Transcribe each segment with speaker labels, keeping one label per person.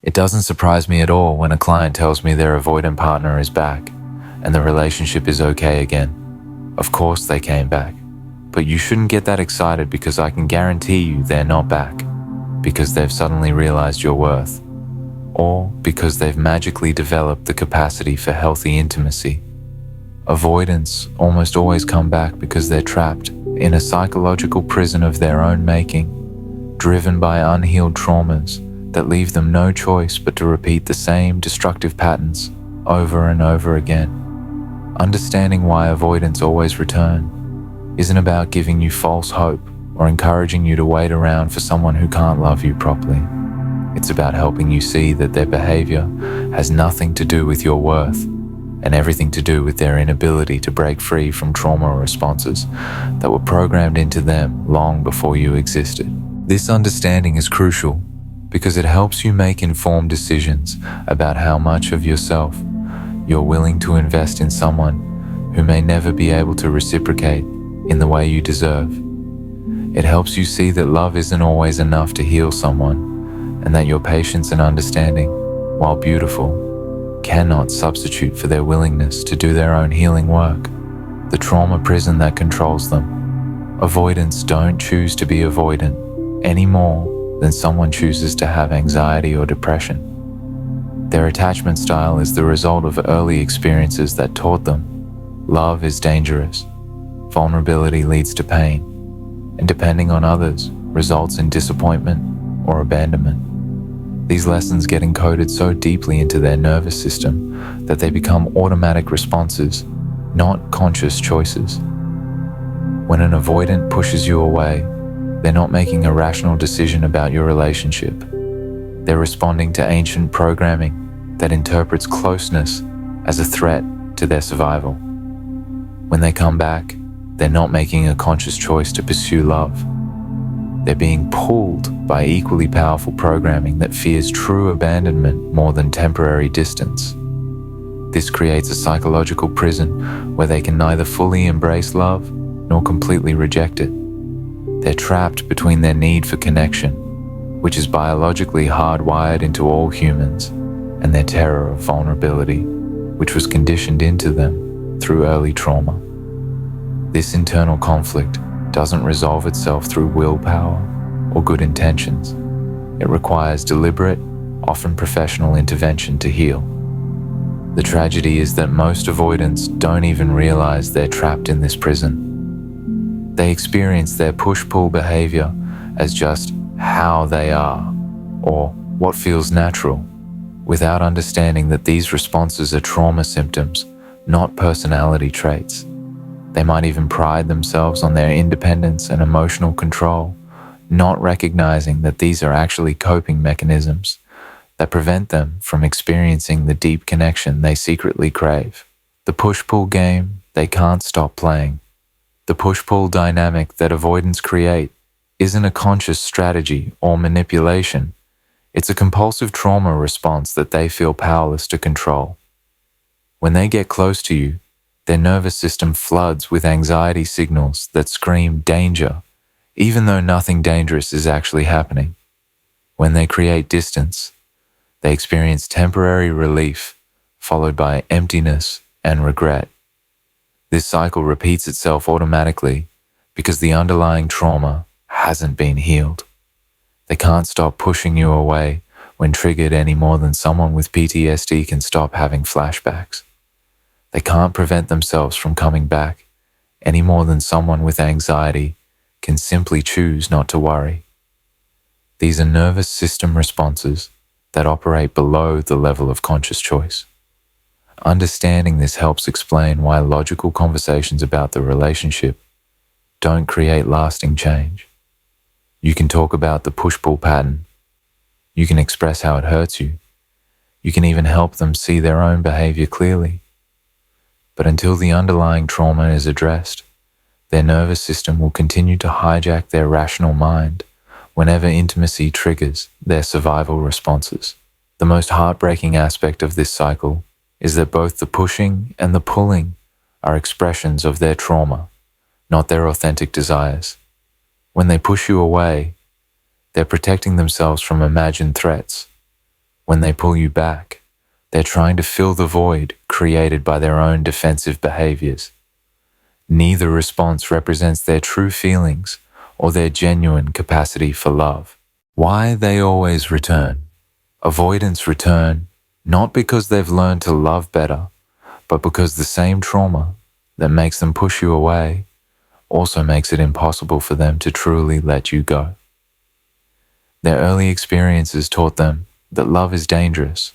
Speaker 1: It doesn't surprise me at all when a client tells me their avoidant partner is back and the relationship is okay again. Of course they came back, but you shouldn't get that excited because I can guarantee you they're not back because they've suddenly realized your worth, or because they've magically developed the capacity for healthy intimacy. Avoidants almost always come back because they're trapped in a psychological prison of their own making, driven by unhealed traumas that leave them no choice but to repeat the same destructive patterns over and over again. Understanding why avoidants always return isn't about giving you false hope or encouraging you to wait around for someone who can't love you properly. It's about helping you see that their behavior has nothing to do with your worth and everything to do with their inability to break free from trauma responses that were programmed into them long before you existed. This understanding is crucial because it helps you make informed decisions about how much of yourself you're willing to invest in someone who may never be able to reciprocate in the way you deserve. It helps you see that love isn't always enough to heal someone, and that your patience and understanding, while beautiful, cannot substitute for their willingness to do their own healing work, the trauma prison that controls them. Avoidants don't choose to be avoidant any more than someone chooses to have anxiety or depression. Their attachment style is the result of early experiences that taught them love is dangerous, vulnerability leads to pain, and depending on others results in disappointment or abandonment. These lessons get encoded so deeply into their nervous system that they become automatic responses, not conscious choices. When an avoidant pushes you away, they're not making a rational decision about your relationship. They're responding to ancient programming that interprets closeness as a threat to their survival. When they come back, they're not making a conscious choice to pursue love. They're being pulled by equally powerful programming that fears true abandonment more than temporary distance. This creates a psychological prison where they can neither fully embrace love nor completely reject it. They're trapped between their need for connection, which is biologically hardwired into all humans, and their terror of vulnerability, which was conditioned into them through early trauma. This internal conflict doesn't resolve itself through willpower or good intentions. It requires deliberate, often professional intervention to heal. The tragedy is that most avoidants don't even realize they're trapped in this prison. They experience their push-pull behavior as just how they are, or what feels natural, without understanding that these responses are trauma symptoms, not personality traits. They might even pride themselves on their independence and emotional control, not recognizing that these are actually coping mechanisms that prevent them from experiencing the deep connection they secretly crave. The push-pull game they can't stop playing. The push-pull dynamic that avoidants create isn't a conscious strategy or manipulation. It's a compulsive trauma response that they feel powerless to control. When they get close to you, their nervous system floods with anxiety signals that scream danger, even though nothing dangerous is actually happening. When they create distance, they experience temporary relief, followed by emptiness and regret. This cycle repeats itself automatically because the underlying trauma hasn't been healed. They can't stop pushing you away when triggered any more than someone with PTSD can stop having flashbacks. They can't prevent themselves from coming back any more than someone with anxiety can simply choose not to worry. These are nervous system responses that operate below the level of conscious choice. Understanding this helps explain why logical conversations about the relationship don't create lasting change. You can talk about the push-pull pattern. You can express how it hurts you. You can even help them see their own behavior clearly. But until the underlying trauma is addressed, their nervous system will continue to hijack their rational mind whenever intimacy triggers their survival responses. The most heartbreaking aspect of this cycle is that both the pushing and the pulling are expressions of their trauma, not their authentic desires. When they push you away, they're protecting themselves from imagined threats. When they pull you back, they're trying to fill the void created by their own defensive behaviors. Neither response represents their true feelings or their genuine capacity for love. Why they always return. Avoidants return not because they've learned to love better, but because the same trauma that makes them push you away also makes it impossible for them to truly let you go. Their early experiences taught them that love is dangerous,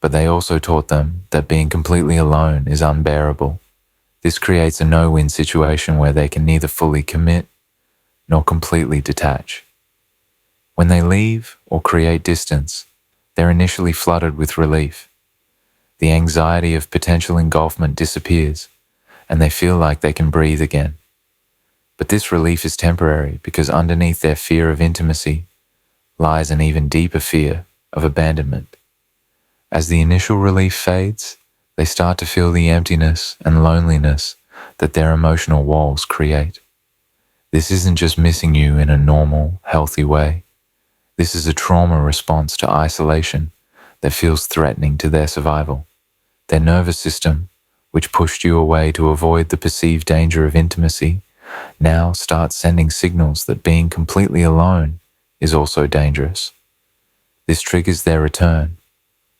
Speaker 1: but they also taught them that being completely alone is unbearable. This creates a no-win situation where they can neither fully commit nor completely detach. When they leave or create distance, they're initially flooded with relief. The anxiety of potential engulfment disappears, and they feel like they can breathe again. But this relief is temporary because underneath their fear of intimacy lies an even deeper fear of abandonment. As the initial relief fades, they start to feel the emptiness and loneliness that their emotional walls create. This isn't just missing you in a normal, healthy way. This is a trauma response to isolation that feels threatening to their survival. Their nervous system, which pushed you away to avoid the perceived danger of intimacy, now starts sending signals that being completely alone is also dangerous. This triggers their return,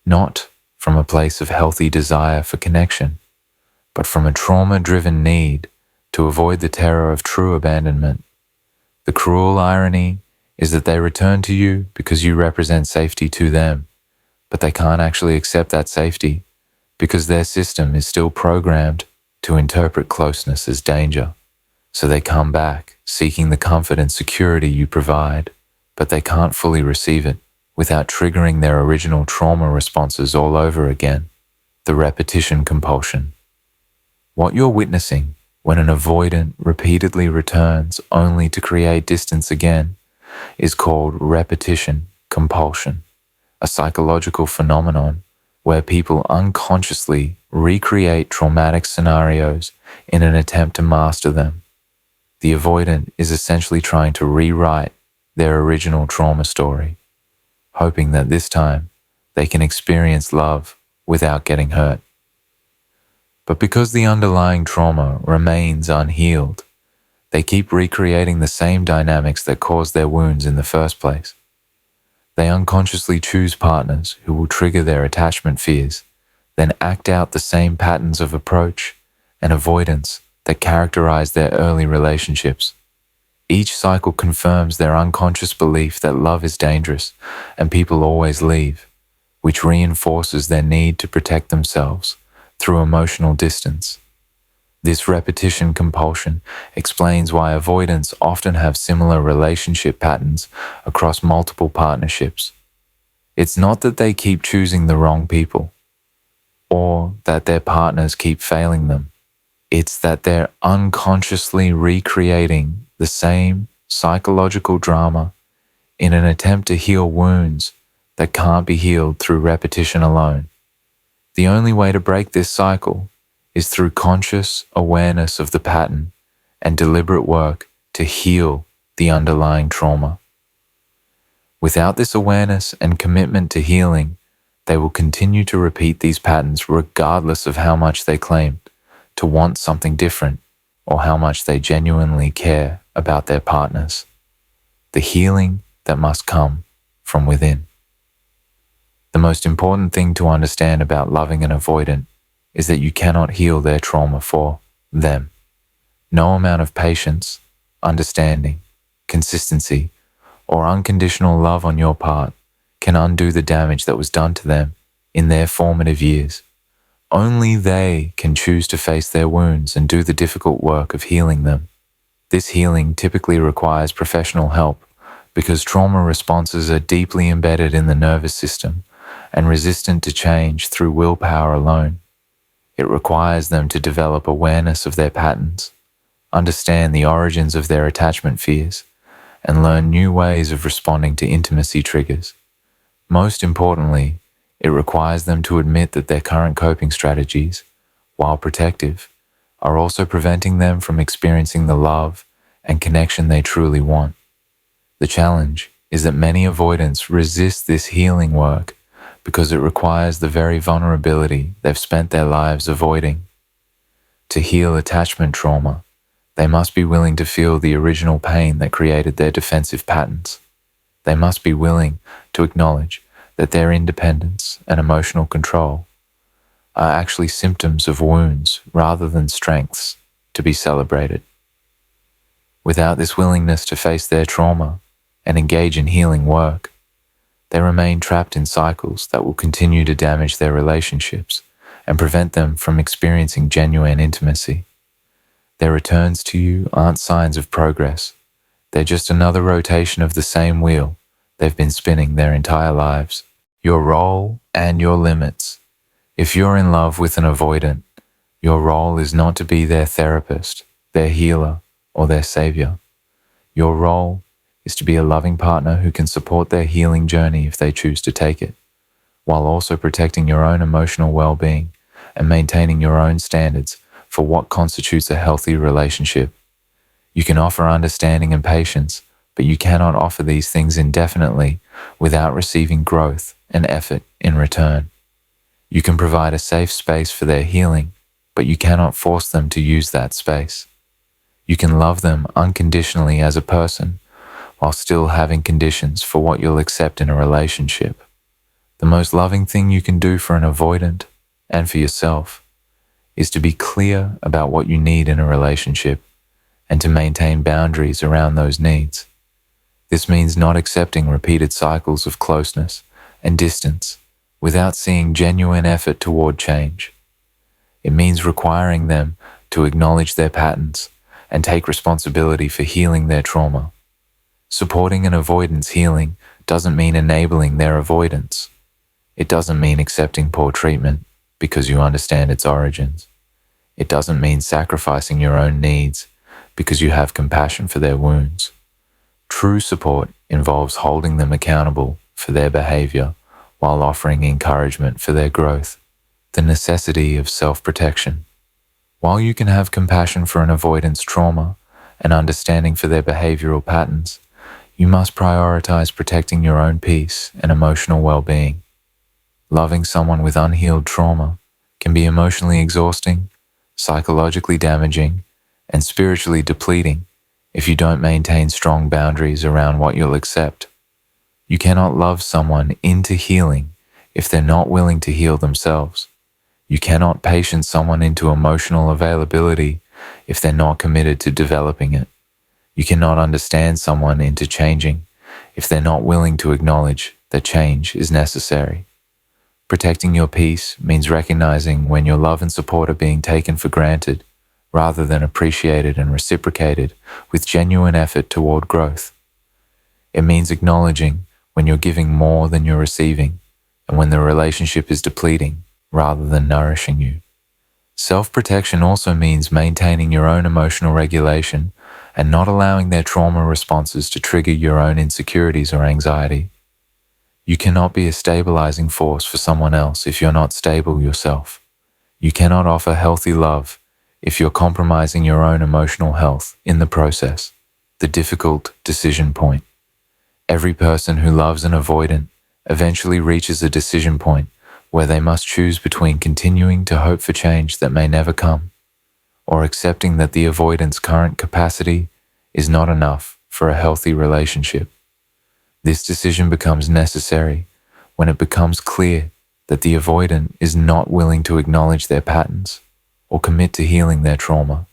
Speaker 1: not from a place of healthy desire for connection, but from a trauma-driven need to avoid the terror of true abandonment. The cruel irony is that they return to you because you represent safety to them, but they can't actually accept that safety because their system is still programmed to interpret closeness as danger. So they come back seeking the comfort and security you provide, but they can't fully receive it without triggering their original trauma responses all over again. The repetition compulsion. What you're witnessing when an avoidant repeatedly returns only to create distance again is called repetition compulsion, a psychological phenomenon where people unconsciously recreate traumatic scenarios in an attempt to master them. The avoidant is essentially trying to rewrite their original trauma story, hoping that this time they can experience love without getting hurt. But because the underlying trauma remains unhealed, they keep recreating the same dynamics that caused their wounds in the first place. They unconsciously choose partners who will trigger their attachment fears, then act out the same patterns of approach and avoidance that characterize their early relationships. Each cycle confirms their unconscious belief that love is dangerous and people always leave, which reinforces their need to protect themselves through emotional distance. This repetition compulsion explains why avoidants often have similar relationship patterns across multiple partnerships. It's not that they keep choosing the wrong people, or that their partners keep failing them. It's that they're unconsciously recreating the same psychological drama in an attempt to heal wounds that can't be healed through repetition alone. The only way to break this cycle is through conscious awareness of the pattern and deliberate work to heal the underlying trauma. Without this awareness and commitment to healing, they will continue to repeat these patterns regardless of how much they claim to want something different or how much they genuinely care about their partners. The healing that must come from within. The most important thing to understand about loving an avoidant is that you cannot heal their trauma for them. No amount of patience, understanding, consistency, or unconditional love on your part can undo the damage that was done to them in their formative years. Only they can choose to face their wounds and do the difficult work of healing them. This healing typically requires professional help because trauma responses are deeply embedded in the nervous system and resistant to change through willpower alone. It requires them to develop awareness of their patterns, understand the origins of their attachment fears, and learn new ways of responding to intimacy triggers. Most importantly, it requires them to admit that their current coping strategies, while protective, are also preventing them from experiencing the love and connection they truly want. The challenge is that many avoidants resist this healing work because it requires the very vulnerability they've spent their lives avoiding. To heal attachment trauma, they must be willing to feel the original pain that created their defensive patterns. They must be willing to acknowledge that their independence and emotional control are actually symptoms of wounds rather than strengths to be celebrated. Without this willingness to face their trauma and engage in healing work, they remain trapped in cycles that will continue to damage their relationships and prevent them from experiencing genuine intimacy. Their returns to you aren't signs of progress. They're just another rotation of the same wheel they've been spinning their entire lives. Your role and your limits. If you're in love with an avoidant, your role is not to be their therapist, their healer, or their savior. Your role is to be a loving partner who can support their healing journey if they choose to take it, while also protecting your own emotional well-being and maintaining your own standards for what constitutes a healthy relationship. You can offer understanding and patience, but you cannot offer these things indefinitely without receiving growth and effort in return. You can provide a safe space for their healing, but you cannot force them to use that space. You can love them unconditionally as a person, while still having conditions for what you'll accept in a relationship. The most loving thing you can do for an avoidant, and for yourself, is to be clear about what you need in a relationship and to maintain boundaries around those needs. This means not accepting repeated cycles of closeness and distance without seeing genuine effort toward change. It means requiring them to acknowledge their patterns and take responsibility for healing their trauma. Supporting an avoidance healing doesn't mean enabling their avoidance. It doesn't mean accepting poor treatment because you understand its origins. It doesn't mean sacrificing your own needs because you have compassion for their wounds. True support involves holding them accountable for their behavior while offering encouragement for their growth. The necessity of self-protection. While you can have compassion for an avoidance trauma and understanding for their behavioral patterns, you must prioritize protecting your own peace and emotional well-being. Loving someone with unhealed trauma can be emotionally exhausting, psychologically damaging, and spiritually depleting if you don't maintain strong boundaries around what you'll accept. You cannot love someone into healing if they're not willing to heal themselves. You cannot patience someone into emotional availability if they're not committed to developing it. You cannot understand someone into changing if they're not willing to acknowledge that change is necessary. Protecting your peace means recognizing when your love and support are being taken for granted rather than appreciated and reciprocated with genuine effort toward growth. It means acknowledging when you're giving more than you're receiving and when the relationship is depleting rather than nourishing you. Self-protection also means maintaining your own emotional regulation and not allowing their trauma responses to trigger your own insecurities or anxiety. You cannot be a stabilizing force for someone else if you're not stable yourself. You cannot offer healthy love if you're compromising your own emotional health in the process. The difficult decision point. Every person who loves an avoidant eventually reaches a decision point where they must choose between continuing to hope for change that may never come, or accepting that the avoidant's current capacity is not enough for a healthy relationship. This decision becomes necessary when it becomes clear that the avoidant is not willing to acknowledge their patterns or commit to healing their trauma.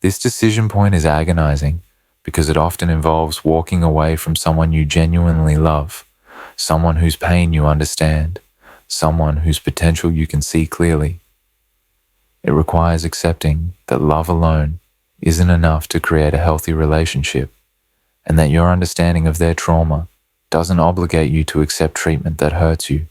Speaker 1: This decision point is agonizing because it often involves walking away from someone you genuinely love, someone whose pain you understand, someone whose potential you can see clearly. It requires accepting that love alone isn't enough to create a healthy relationship, and that your understanding of their trauma doesn't obligate you to accept treatment that hurts you.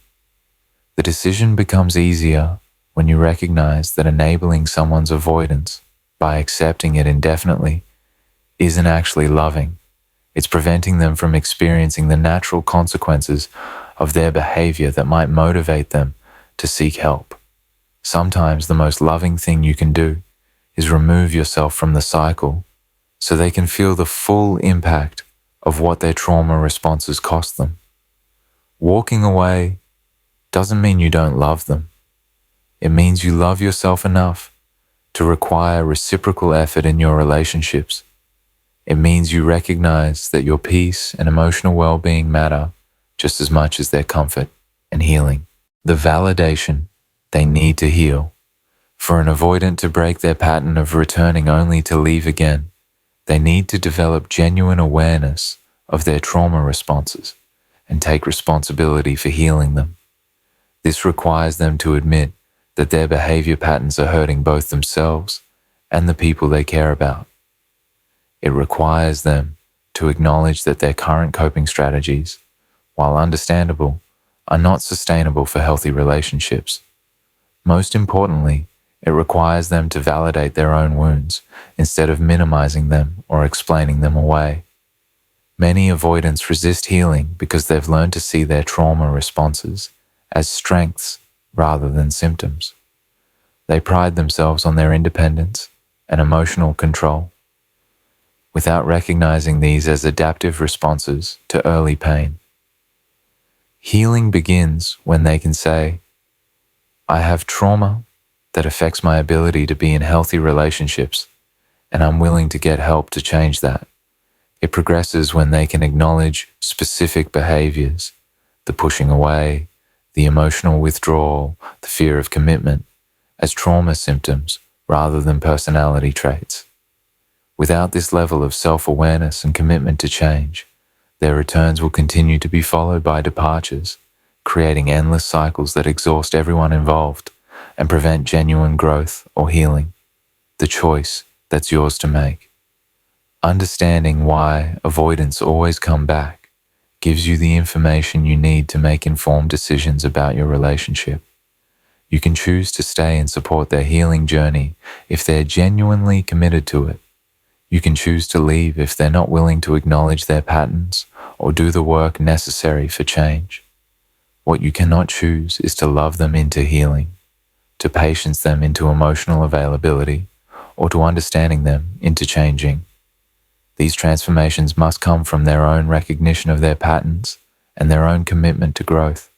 Speaker 1: The decision becomes easier when you recognize that enabling someone's avoidance by accepting it indefinitely isn't actually loving. It's preventing them from experiencing the natural consequences of their behavior that might motivate them to seek help. Sometimes the most loving thing you can do is remove yourself from the cycle so they can feel the full impact of what their trauma responses cost them. Walking away doesn't mean you don't love them. It means you love yourself enough to require reciprocal effort in your relationships. It means you recognize that your peace and emotional well-being matter just as much as their comfort and healing. The validation they need to heal. For an avoidant to break their pattern of returning only to leave again, they need to develop genuine awareness of their trauma responses and take responsibility for healing them. This requires them to admit that their behavior patterns are hurting both themselves and the people they care about. It requires them to acknowledge that their current coping strategies, while understandable, are not sustainable for healthy relationships. Most importantly, it requires them to validate their own wounds instead of minimizing them or explaining them away. Many avoidants resist healing because they've learned to see their trauma responses as strengths rather than symptoms. They pride themselves on their independence and emotional control, without recognizing these as adaptive responses to early pain. Healing begins when they can say, I have trauma that affects my ability to be in healthy relationships, and I'm willing to get help to change that. It progresses when they can acknowledge specific behaviors, the pushing away, the emotional withdrawal, the fear of commitment, as trauma symptoms rather than personality traits. Without this level of self-awareness and commitment to change, their returns will continue to be followed by departures, creating endless cycles that exhaust everyone involved and prevent genuine growth or healing. The choice that's yours to make. Understanding why avoidants always come back gives you the information you need to make informed decisions about your relationship. You can choose to stay and support their healing journey if they're genuinely committed to it. You can choose to leave if they're not willing to acknowledge their patterns or do the work necessary for change. What you cannot choose is to love them into healing, to patience them into emotional availability, or to understanding them into changing. These transformations must come from their own recognition of their patterns and their own commitment to growth.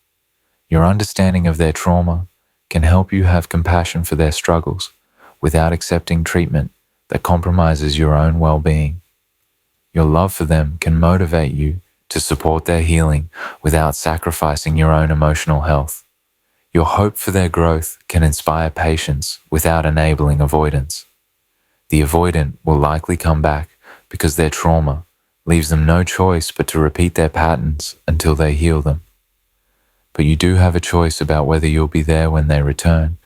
Speaker 1: Your understanding of their trauma can help you have compassion for their struggles without accepting treatment that compromises your own well-being. Your love for them can motivate you to support their healing without sacrificing your own emotional health. Your hope for their growth can inspire patience without enabling avoidance. The avoidant will likely come back because their trauma leaves them no choice but to repeat their patterns until they heal them. But you do have a choice about whether you'll be there when they return,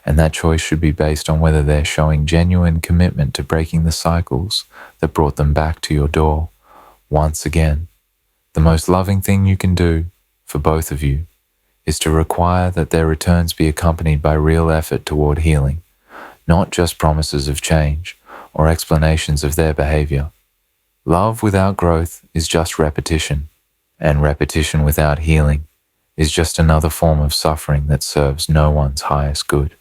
Speaker 1: and that choice should be based on whether they're showing genuine commitment to breaking the cycles that brought them back to your door once again. The most loving thing you can do for both of you is to require that their returns be accompanied by real effort toward healing, not just promises of change or explanations of their behavior. Love without growth is just repetition, and repetition without healing is just another form of suffering that serves no one's highest good.